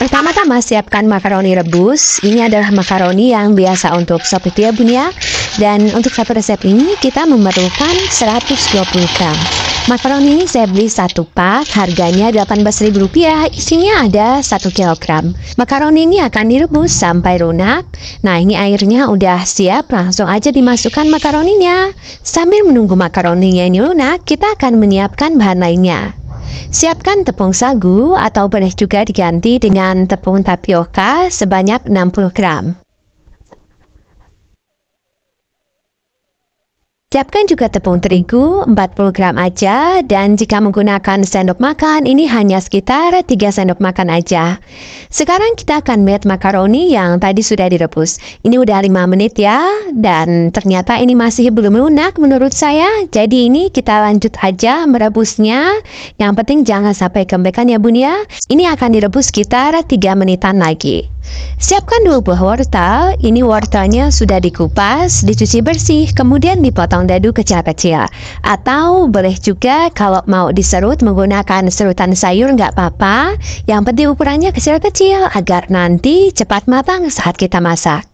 Pertama-tama siapkan makaroni rebus. Ini adalah makaroni yang biasa untuk sop itu ya bun ya. Dan untuk satu resep ini kita memerlukan 120 gram. Makaroni ini saya beli satu pak, harganya Rp18.000, isinya ada 1 kilogram. Makaroni ini akan direbus sampai lunak. Nah ini airnya udah siap, langsung aja dimasukkan makaroninya. Sambil menunggu makaroninya ini lunak, kita akan menyiapkan bahan lainnya. Siapkan tepung sagu atau boleh juga diganti dengan tepung tapioka sebanyak 60 gram. Siapkan juga tepung terigu 40 gram aja, dan jika menggunakan sendok makan ini hanya sekitar 3 sendok makan aja. Sekarang kita akan buat makaroni yang tadi sudah direbus. Ini udah 5 menit ya, dan ternyata ini masih belum lunak menurut saya. Jadi ini kita lanjut aja merebusnya. Yang penting jangan sampai kelembekan ya bun ya. Ini akan direbus sekitar 3 menitan lagi. Siapkan 2 buah wortel. Ini wortelnya sudah dikupas, dicuci bersih, kemudian dipotong dadu kecil-kecil. Atau boleh juga kalau mau diserut menggunakan serutan sayur nggak apa-apa. Yang penting ukurannya kecil-kecil agar nanti cepat matang saat kita masak.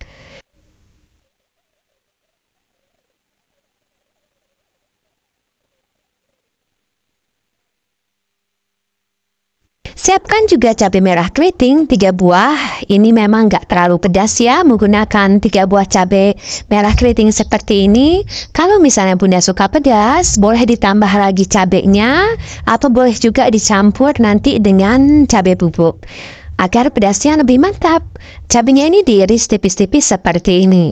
Siapkan juga cabai merah keriting 3 buah. Ini memang nggak terlalu pedas ya, menggunakan 3 buah cabai merah keriting seperti ini. Kalau misalnya bunda suka pedas, boleh ditambah lagi cabainya, atau boleh juga dicampur nanti dengan cabai bubuk agar pedasnya lebih mantap. Cabainya ini diiris tipis-tipis seperti ini.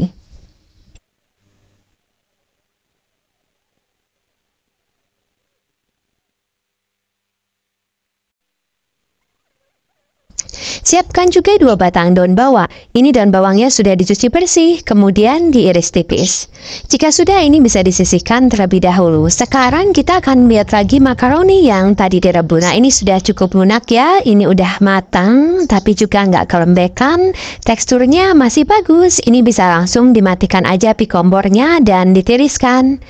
Siapkan juga 2 batang daun bawang. Ini daun bawangnya sudah dicuci bersih, kemudian diiris tipis. Jika sudah, ini bisa disisihkan terlebih dahulu. Sekarang kita akan lihat lagi makaroni yang tadi direbus. Nah ini sudah cukup lunak ya, ini udah matang, tapi juga nggak kelembekan. Teksturnya masih bagus, ini bisa langsung dimatikan aja api kompornya dan ditiriskan.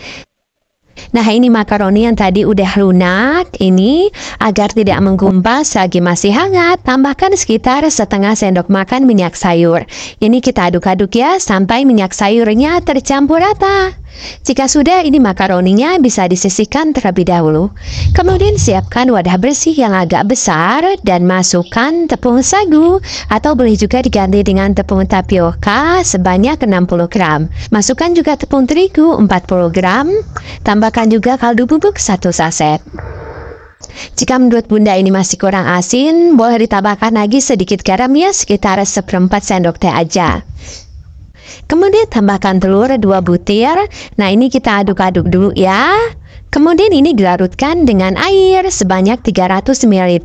Nah ini makaroni yang tadi udah lunak, ini agar tidak menggumpal selagi masih hangat, tambahkan sekitar setengah sendok makan minyak sayur. Ini kita aduk-aduk ya sampai minyak sayurnya tercampur rata. Jika sudah, ini makaroninya bisa disisihkan terlebih dahulu. Kemudian siapkan wadah bersih yang agak besar dan masukkan tepung sagu atau boleh juga diganti dengan tepung tapioka sebanyak 60 gram. Masukkan juga tepung terigu 40 gram. Tambahkan juga kaldu bubuk 1 saset. Jika menurut bunda ini masih kurang asin, boleh ditambahkan lagi sedikit garam ya, sekitar 1/4 sendok teh aja. Kemudian tambahkan telur 2 butir. Nah ini kita aduk-aduk dulu ya. Kemudian ini dilarutkan dengan air sebanyak 300 ml.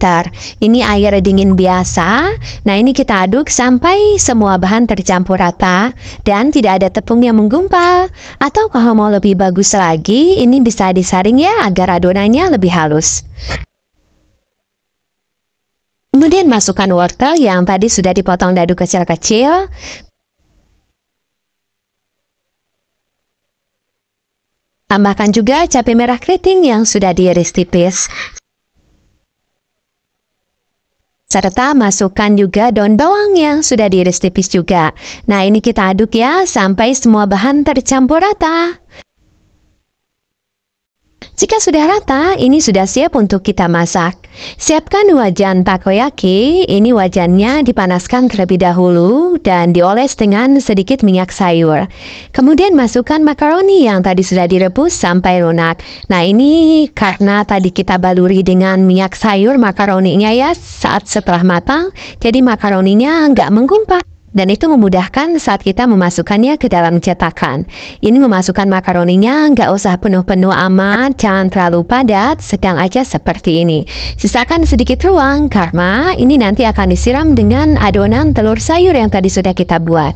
Ini air dingin biasa. Nah ini kita aduk sampai semua bahan tercampur rata dan tidak ada tepung yang menggumpal. Atau kalau mau lebih bagus lagi, ini bisa disaring ya agar adonannya lebih halus. Kemudian masukkan wortel yang tadi sudah dipotong dadu kecil-kecil. Tambahkan juga cabai merah keriting yang sudah diiris tipis. Serta masukkan juga daun bawang yang sudah diiris tipis juga. Nah ini kita aduk ya sampai semua bahan tercampur rata. Jika sudah rata, ini sudah siap untuk kita masak. Siapkan wajan takoyaki. Ini wajannya dipanaskan terlebih dahulu dan dioles dengan sedikit minyak sayur. Kemudian masukkan makaroni yang tadi sudah direbus sampai lunak. Nah ini karena tadi kita baluri dengan minyak sayur makaroninya ya saat setelah matang, jadi makaroninya nggak menggumpal. Dan itu memudahkan saat kita memasukkannya ke dalam cetakan. Ini memasukkan makaroninya nggak usah penuh-penuh amat, jangan terlalu padat, sedang aja seperti ini. Sisakan sedikit ruang karena ini nanti akan disiram dengan adonan telur sayur yang tadi sudah kita buat.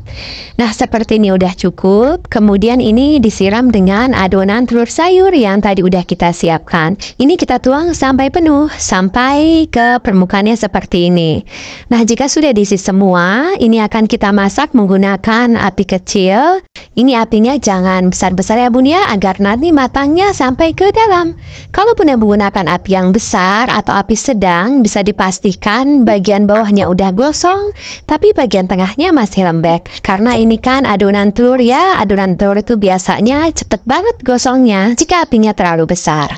Nah seperti ini udah cukup. Kemudian ini disiram dengan adonan telur sayur yang tadi udah kita siapkan. Ini kita tuang sampai penuh, sampai ke permukaannya seperti ini. Nah jika sudah diisi semua, ini akan akan kita masak menggunakan api kecil. Ini apinya jangan besar-besar ya bun ya, agar nanti matangnya sampai ke dalam. Kalau bun menggunakan api yang besar atau api sedang, bisa dipastikan bagian bawahnya udah gosong, tapi bagian tengahnya masih lembek. Karena ini kan adonan telur ya, adonan telur itu biasanya cepet banget gosongnya jika apinya terlalu besar.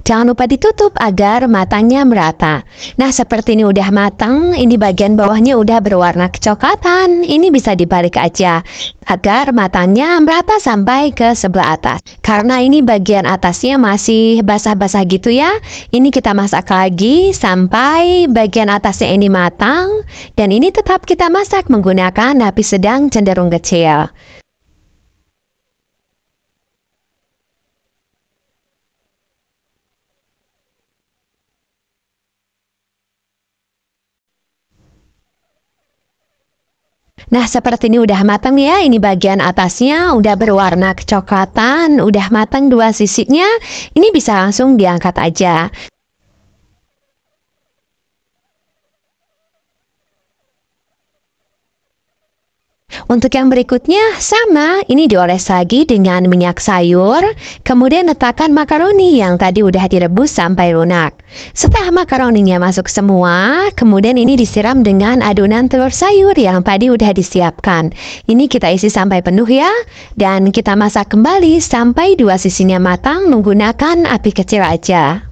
Jangan lupa ditutup agar matangnya merata. Nah, seperti ini udah matang, ini bagian bawahnya udah berwarna kecoklatan. Ini bisa dibalik aja agar matangnya merata sampai ke sebelah atas. Karena ini bagian atasnya masih basah-basah gitu ya. Ini kita masak lagi sampai bagian atasnya ini matang. Dan ini tetap kita masak menggunakan api sedang cenderung kecil. Nah, seperti ini udah matang ya. Ini bagian atasnya udah berwarna kecoklatan, udah matang dua sisinya. Ini bisa langsung diangkat aja. Untuk yang berikutnya sama, ini dioles lagi dengan minyak sayur, kemudian letakkan makaroni yang tadi udah direbus sampai lunak. Setelah makaroninya masuk semua, kemudian ini disiram dengan adonan telur sayur yang tadi udah disiapkan. Ini kita isi sampai penuh ya, dan kita masak kembali sampai dua sisinya matang menggunakan api kecil aja.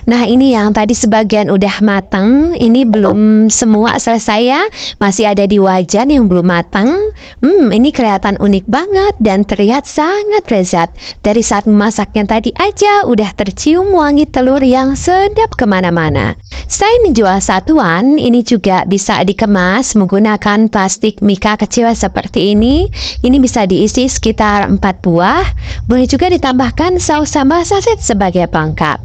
Nah, ini yang tadi sebagian udah matang, ini belum semua selesai ya, masih ada di wajan yang belum matang. Ini kelihatan unik banget dan terlihat sangat lezat. Dari saat memasaknya tadi aja udah tercium wangi telur yang sedap kemana-mana. Selain menjual satuan, ini juga bisa dikemas menggunakan plastik mika kecil seperti ini. Ini bisa diisi sekitar 4 buah, boleh juga ditambahkan saus sambal saset sebagai pelengkap.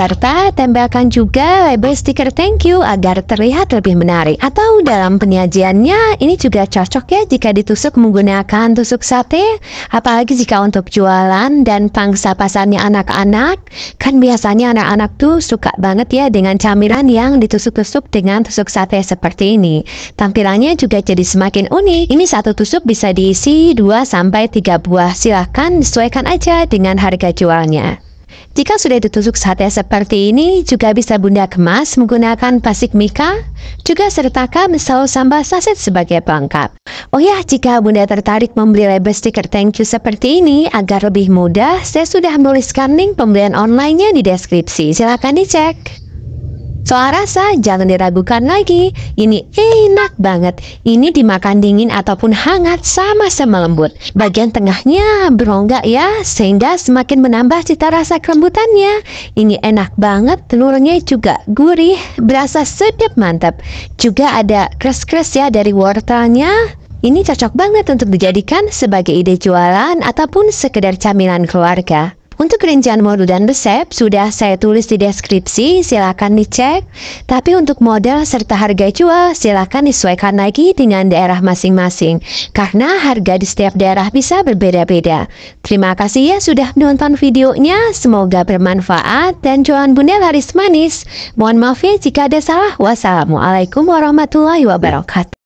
Serta tempelkan juga label stiker thank you agar terlihat lebih menarik. Atau dalam penyajiannya ini juga cocok ya jika ditusuk menggunakan tusuk sate. Apalagi jika untuk jualan dan pangsa pasarnya anak-anak. Kan biasanya anak-anak tuh suka banget ya dengan camilan yang ditusuk-tusuk dengan tusuk sate seperti ini. Tampilannya juga jadi semakin unik. Ini satu tusuk bisa diisi 2-3 buah. Silahkan sesuaikan aja dengan harga jualnya. Jika sudah ditusuk sate seperti ini, juga bisa bunda kemas menggunakan plastik mika, juga sertakan saus sambal saset sebagai pelengkap. Oh ya, jika bunda tertarik membeli label stiker thank you seperti ini, agar lebih mudah, saya sudah menuliskan link pembelian online-nya di deskripsi. Silahkan dicek. Soal rasa, jangan diragukan lagi. Ini enak banget. Ini dimakan dingin ataupun hangat sama-sama lembut. Bagian tengahnya berongga ya, sehingga semakin menambah cita rasa kelembutannya. Ini enak banget, telurnya juga gurih, berasa sedap mantap. Juga ada kres-kres ya dari wortelnya. Ini cocok banget untuk dijadikan sebagai ide jualan ataupun sekedar camilan keluarga. Untuk rincian modul dan resep sudah saya tulis di deskripsi, silakan dicek. Tapi untuk model serta harga jual silakan disesuaikan lagi dengan daerah masing-masing, karena harga di setiap daerah bisa berbeda-beda. Terima kasih ya sudah menonton videonya, semoga bermanfaat dan jualan bunda laris manis. Mohon maaf ya jika ada salah. Wassalamualaikum warahmatullahi wabarakatuh.